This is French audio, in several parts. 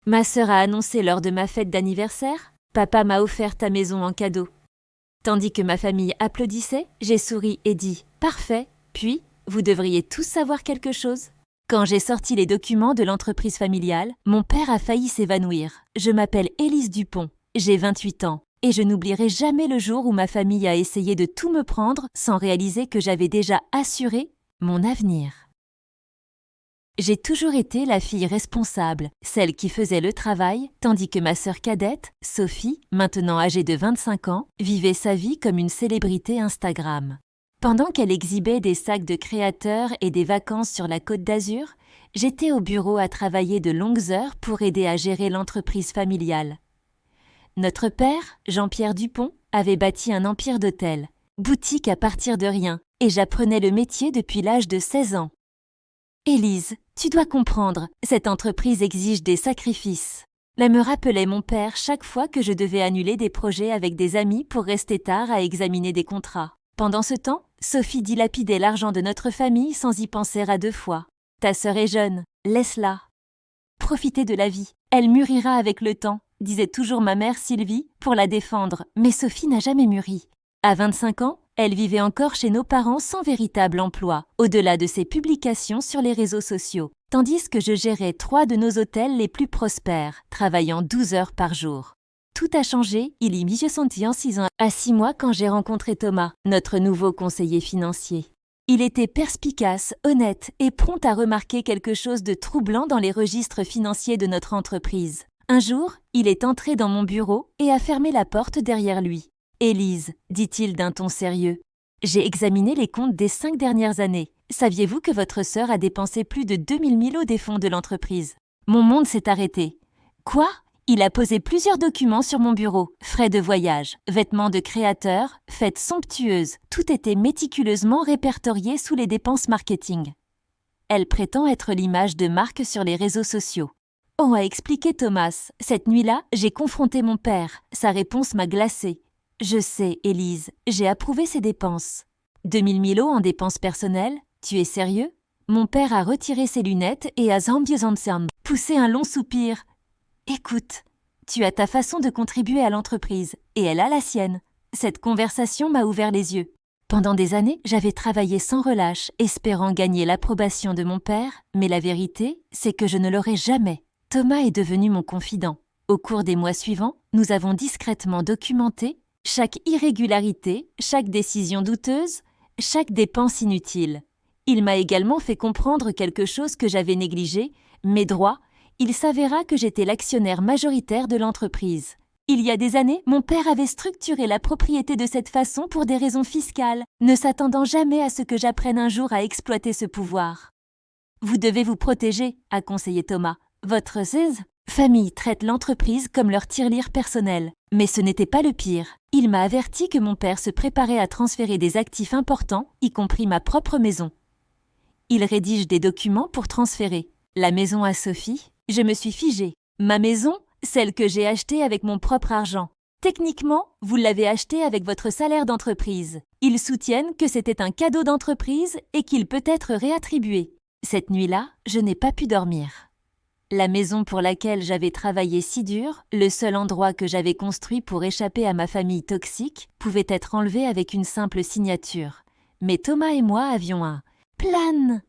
Ma sœur a annoncé lors de ma fête d'anniversaire, papa m'a offert ta maison en cadeau. Tandis que ma famille applaudissait, j'ai souri et dit « Parfait ». Puis, vous devriez tous savoir quelque chose. Quand j'ai sorti les documents de l'entreprise familiale, mon père a failli s'évanouir. Je m'appelle Élise Dupont, j'ai 28 ans. Et je n'oublierai jamais le jour où ma famille a essayé de tout me prendre sans réaliser que j'avais déjà assuré mon avenir. J'ai toujours été la fille responsable, celle qui faisait le travail, tandis que ma sœur cadette, Sophie, maintenant âgée de 25 ans, vivait sa vie comme une célébrité Instagram. Pendant qu'elle exhibait des sacs de créateurs et des vacances sur la Côte d'Azur, j'étais au bureau à travailler de longues heures pour aider à gérer l'entreprise familiale. Notre père, Jean-Pierre Dupont, avait bâti un empire d'hôtels, boutique à partir de rien, et j'apprenais le métier depuis l'âge de 16 ans. Élise, tu dois comprendre, cette entreprise exige des sacrifices. Là me rappelait mon père chaque fois que je devais annuler des projets avec des amis pour rester tard à examiner des contrats. Pendant ce temps, Sophie dilapidait l'argent de notre famille sans y penser à 2 fois. Ta sœur est jeune, laisse-la. Profitez de la vie, elle mûrira avec le temps, disait toujours ma mère Sylvie pour la défendre, mais Sophie n'a jamais mûri. À 25 ans, elle vivait encore chez nos parents sans véritable emploi, au-delà de ses publications sur les réseaux sociaux, tandis que je gérais 3 de nos hôtels les plus prospères, travaillant 12 heures par jour. Tout a changé, il y a 6 ans à 6 mois quand j'ai rencontré Thomas, notre nouveau conseiller financier. Il était perspicace, honnête et prompt à remarquer quelque chose de troublant dans les registres financiers de notre entreprise. Un jour, il est entré dans mon bureau et a fermé la porte derrière lui. « Élise, dit-il d'un ton sérieux, j'ai examiné les comptes des 5 dernières années. Saviez-vous que votre sœur a dépensé plus de 2000 000 des fonds de l'entreprise ?» Mon monde s'est arrêté. Quoi ? Il a posé plusieurs documents sur mon bureau. Frais de voyage, vêtements de créateur, fêtes somptueuses. Tout était méticuleusement répertorié sous les dépenses marketing. Elle prétend être l'image de marque sur les réseaux sociaux. Oh, a expliqué Thomas. Cette nuit-là, j'ai confronté mon père. Sa réponse m'a glacée. Je sais, Élise, j'ai approuvé ces dépenses. 2000 000 en dépenses personnelles? Tu es sérieux? Mon père a retiré ses lunettes et a poussé un long soupir. Écoute, tu as ta façon de contribuer à l'entreprise et elle a la sienne. Cette conversation m'a ouvert les yeux. Pendant des années, j'avais travaillé sans relâche, espérant gagner l'approbation de mon père, mais la vérité, c'est que je ne l'aurai jamais. Thomas est devenu mon confident. Au cours des mois suivants, nous avons discrètement documenté chaque irrégularité, chaque décision douteuse, chaque dépense inutile. Il m'a également fait comprendre quelque chose que j'avais négligé, mes droits. Il s'avéra que j'étais l'actionnaire majoritaire de l'entreprise. Il y a des années, mon père avait structuré la propriété de cette façon pour des raisons fiscales, ne s'attendant jamais à ce que j'apprenne un jour à exploiter ce pouvoir. Vous devez vous protéger, a conseillé Thomas. Votre famille traite l'entreprise comme leur tirelire personnel. Mais ce n'était pas le pire. Il m'a averti que mon père se préparait à transférer des actifs importants, y compris ma propre maison. Il rédige des documents pour transférer la maison à Sophie. Je me suis figée. Ma maison, celle que j'ai achetée avec mon propre argent. Techniquement, vous l'avez achetée avec votre salaire d'entreprise. Ils soutiennent que c'était un cadeau d'entreprise et qu'il peut être réattribué. Cette nuit-là, je n'ai pas pu dormir. La maison pour laquelle j'avais travaillé si dur, le seul endroit que j'avais construit pour échapper à ma famille toxique, pouvait être enlevé avec une simple signature. Mais Thomas et moi avions un plan.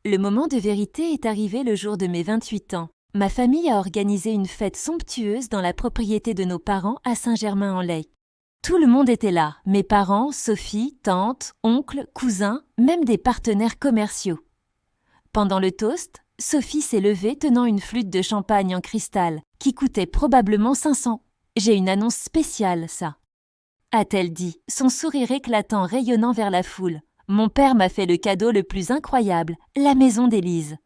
Le moment de vérité est arrivé le jour de mes 28 ans. Ma famille a organisé une fête somptueuse dans la propriété de nos parents à Saint-Germain-en-Laye. Tout le monde était là, mes parents, Sophie, tante, oncle, cousins, même des partenaires commerciaux. Pendant le toast, Sophie s'est levée tenant une flûte de champagne en cristal, qui coûtait probablement 500. J'ai une annonce spéciale, ça, a-t-elle dit, son sourire éclatant rayonnant vers la foule. Mon père m'a fait le cadeau le plus incroyable, la maison d'Élise.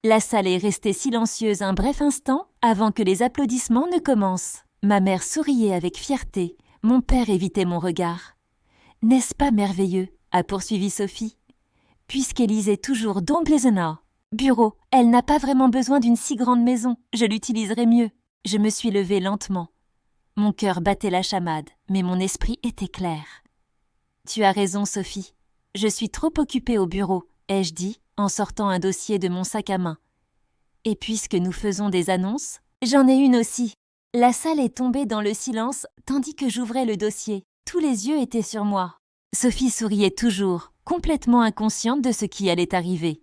La salle est restée silencieuse un bref instant avant que les applaudissements ne commencent. Ma mère souriait avec fierté, mon père évitait mon regard. « N'est-ce pas merveilleux ?» a poursuivi Sophie. « Puisqu'Élise est toujours dans Blaisenau. Bureau, elle n'a pas vraiment besoin d'une si grande maison, je l'utiliserai mieux. » Je me suis levée lentement. Mon cœur battait la chamade, mais mon esprit était clair. « Tu as raison, Sophie. Je suis trop occupée au bureau, ai-je dit, en sortant un dossier de mon sac à main. Et puisque nous faisons des annonces, j'en ai une aussi. La salle est tombée dans le silence tandis que j'ouvrais le dossier. Tous les yeux étaient sur moi. Sophie souriait toujours, complètement inconsciente de ce qui allait arriver.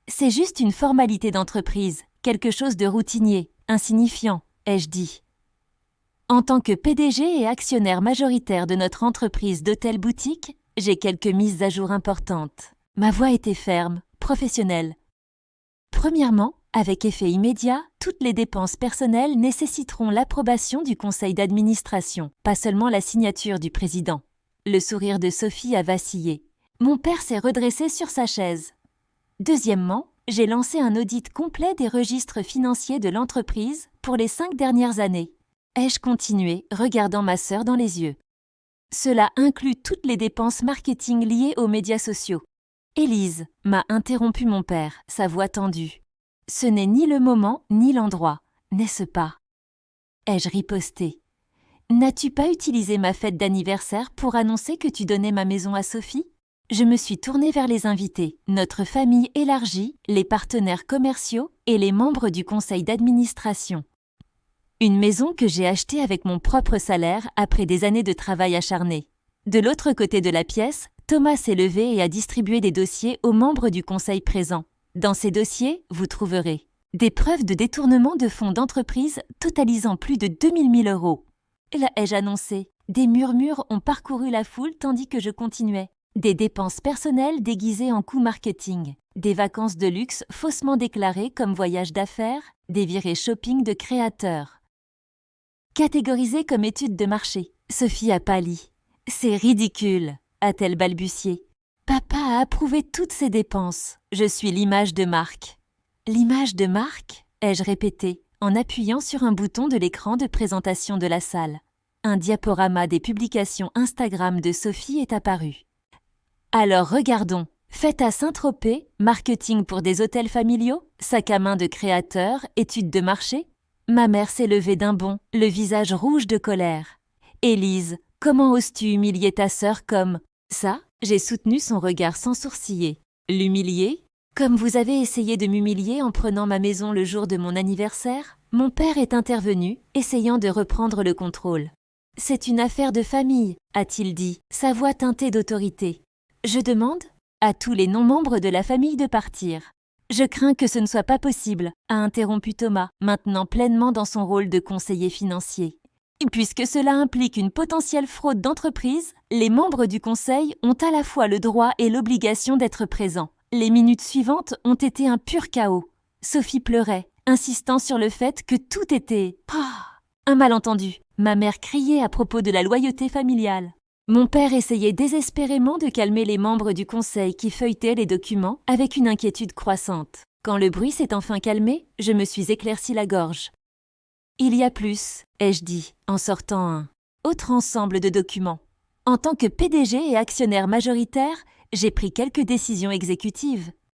C'est juste une formalité d'entreprise, quelque chose de routinier, insignifiant, ai-je dit. En tant que PDG et actionnaire majoritaire de notre entreprise d'hôtel-boutique, j'ai quelques mises à jour importantes. Ma voix était ferme, professionnelle. Premièrement, avec effet immédiat, toutes les dépenses personnelles nécessiteront l'approbation du conseil d'administration, pas seulement la signature du président. Le sourire de Sophie a vacillé. Mon père s'est redressé sur sa chaise. Deuxièmement, j'ai lancé un audit complet des registres financiers de l'entreprise pour les 5 dernières années. Ai-je continué, regardant ma sœur dans les yeux. Cela inclut toutes les dépenses marketing liées aux médias sociaux. Élise, m'a interrompu mon père, sa voix tendue. Ce n'est ni le moment ni l'endroit, n'est-ce pas? Ai-je riposté. N'as-tu pas utilisé ma fête d'anniversaire pour annoncer que tu donnais ma maison à Sophie? Je me suis tournée vers les invités, notre famille élargie, les partenaires commerciaux et les membres du conseil d'administration. Une maison que j'ai achetée avec mon propre salaire après des années de travail acharné. De l'autre côté de la pièce, Thomas s'est levé et a distribué des dossiers aux membres du conseil présents. Dans ces dossiers, vous trouverez des preuves de détournement de fonds d'entreprise totalisant plus de 2000 000 euros. Là, ai-je annoncé. Des murmures ont parcouru la foule tandis que je continuais. Des dépenses personnelles déguisées en coûts marketing. Des vacances de luxe faussement déclarées comme voyage d'affaires. Des virées shopping de créateurs. Catégorisées comme études de marché. Sophie a pâli. « C'est ridicule !» a-t-elle balbutié. « Papa a approuvé toutes ces dépenses. Je suis l'image de marque. » « L'image de marque ?» ai-je répété, en appuyant sur un bouton de l'écran de présentation de la salle. Un diaporama des publications Instagram de Sophie est apparu. Alors regardons. Fête à Saint-Tropez, marketing pour des hôtels familiaux, sac à main de créateurs, études de marché. Ma mère s'est levée d'un bond, le visage rouge de colère. « Élise, comment oses-tu humilier ta sœur comme… » Ça, j'ai soutenu son regard sans sourciller. « L'humilier ? Comme vous avez essayé de m'humilier en prenant ma maison le jour de mon anniversaire, mon père est intervenu, essayant de reprendre le contrôle. « C'est une affaire de famille, a-t-il dit, sa voix teintée d'autorité. Je demande à tous les non-membres de la famille de partir. Je crains que ce ne soit pas possible, a interrompu Thomas, maintenant pleinement dans son rôle de conseiller financier. Puisque cela implique une potentielle fraude d'entreprise, les membres du conseil ont à la fois le droit et l'obligation d'être présents. Les minutes suivantes ont été un pur chaos. Sophie pleurait, insistant sur le fait que tout était… un malentendu. Ma mère criait à propos de la loyauté familiale. Mon père essayait désespérément de calmer les membres du conseil qui feuilletaient les documents avec une inquiétude croissante. Quand le bruit s'est enfin calmé, je me suis éclairci la gorge. « Il y a plus », ai-je dit, en sortant un autre ensemble de documents. En tant que PDG et actionnaire majoritaire, j'ai pris quelques décisions exécutives.